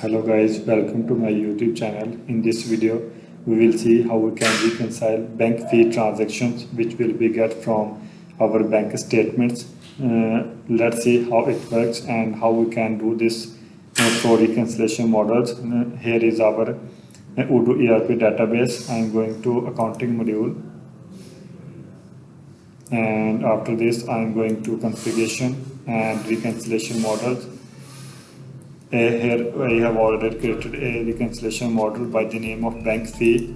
Hello guys, welcome to my YouTube channel. In this video, we will see how we can reconcile bank fee transactions which will be get from our bank statements. Let's see how it works and how we can do this for reconciliation models. Here is our Odoo ERP database. I am going to accounting module, and after this I am going to configuration and reconciliation models. Here I have already created a reconciliation model by the name of bank fee.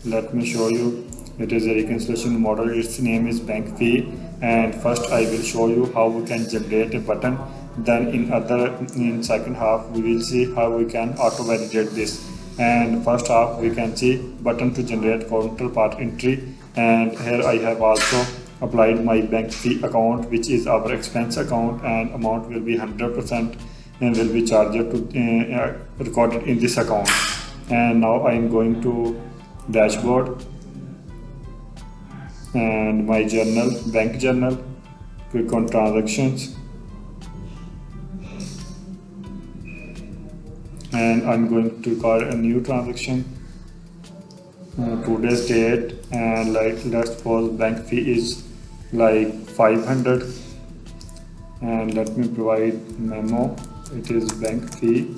Let me show you. It is a reconciliation model. Its name is bank fee. And first I will show you how we can generate a button. Then in second half we will see how we can auto validate this. And first half we can see button to generate counterpart entry. And here I have also applied my bank fee account, which is our expense account, and amount will be 100% and will be charged to recorded in this account. And now I am going to dashboard and my journal, bank journal, click on transactions, and I'm going to call a new transaction, today's date, and let's suppose bank fee is like 500, and let me provide memo. It is bank fee.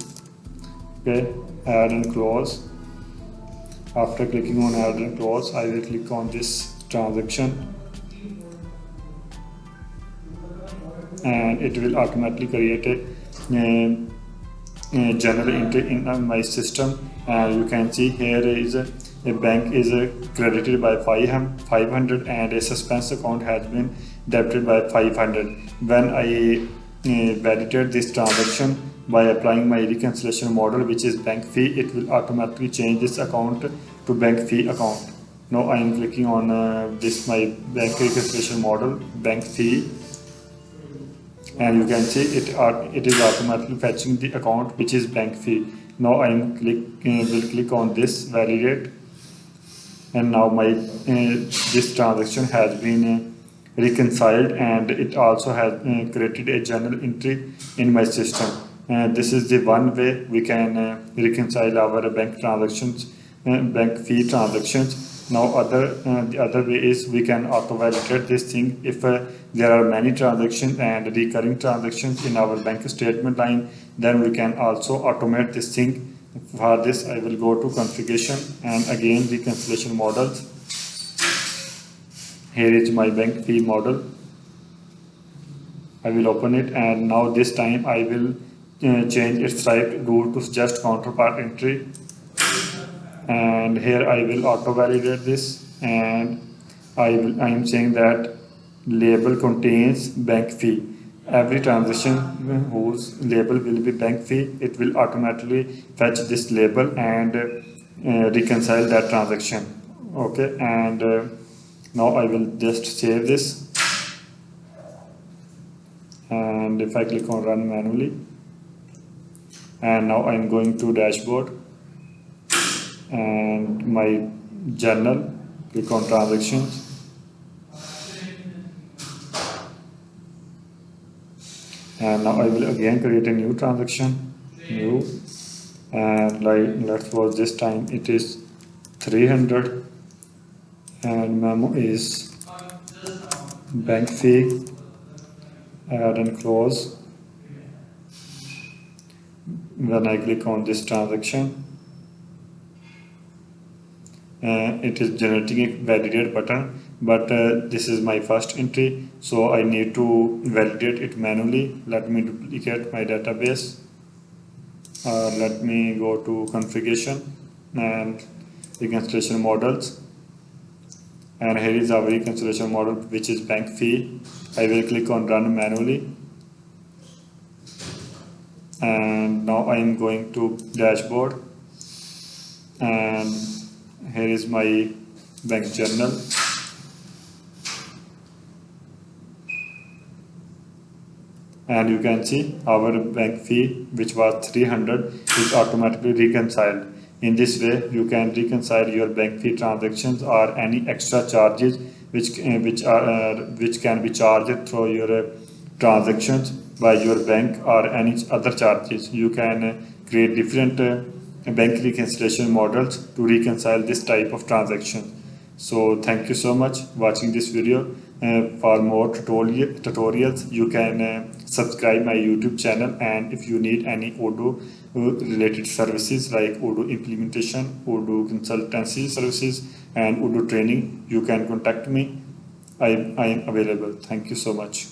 Okay, add and close. After clicking on add and close, I will click on this transaction, and it will automatically create a general entry in my system. And you can see here is a bank is credited by 500 and a suspense account has been debited by 500. When I validate this transaction by applying my reconciliation model, which is bank fee, it will automatically change this account to bank fee account. Now I am clicking on this my bank reconciliation model, bank fee, and you can see it is automatically fetching the account which is bank fee. Now I am will click on this validate, and now my this transaction has been reconciled, and it also has created a journal entry in my system. This is the one way we can reconcile our bank transactions, bank fee transactions. Now the other way is we can auto validate this thing if there are many transactions and recurring transactions in our bank statement line. Then we can also automate this thing. For this I will go to configuration and again reconciliation models. Here is my bank fee model. I will open it, and now this time I will change its type rule to just counterpart entry, and here I will auto validate this, and I am saying that label contains bank fee. Every transaction whose label will be bank fee, it will automatically fetch this label and reconcile that transaction. Okay, and now I will just save this, and if I click on run manually, and now I am going to dashboard and my journal, click on transactions, and now I will again create a new transaction, new, and let's suppose this time it is 300, and memo is bank fee, add and close. When I click on this transaction, it is generating a validate button, but this is my first entry, so I need to validate it manually. Let me duplicate my database, let me go to configuration and reconciliation models, and here is our reconciliation model, which is bank fee. I will click on run manually, and now I am going to dashboard, and here is my bank journal, and you can see our bank fee, which was 300, is automatically reconciled. In this way you can reconcile your bank fee transactions or any extra charges which can be charged through your transactions by your bank or any other charges. You can create different bank reconciliation models to reconcile this type of transaction. So thank you so much watching this video. For more tutorials, you can subscribe my YouTube channel, and if you need any Odoo related services like Odoo implementation, Odoo consultancy services, and Odoo training, you can contact me. I am available. Thank you so much.